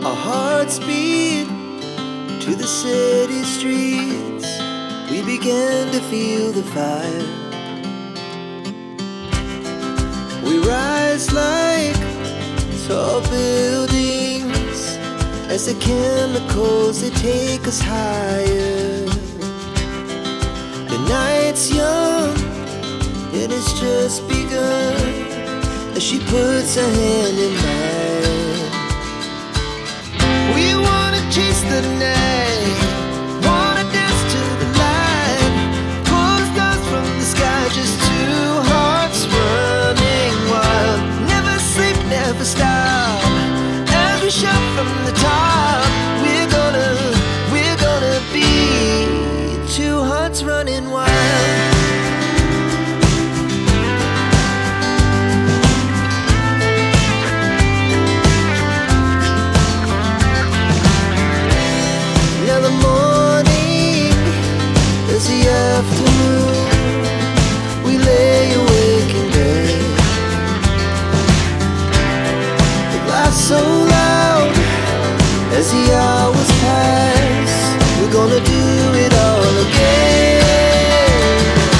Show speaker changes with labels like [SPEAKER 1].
[SPEAKER 1] Our hearts beat to the city streets. We began to feel the fire. We rise like tall buildings as the chemicals, they take us higher. The night's young, it has just begun, as she puts her hand in mine. We wanna chase the night, wanna dance to the light, pull the stars from the sky, just two hearts running wild. Never sleep, never stop, as we shout from the top. We're gonna be two hearts running wild. Now the morning is the afternoon. We lay awake in bed. The laughs so loud as the hours pass. We're gonna do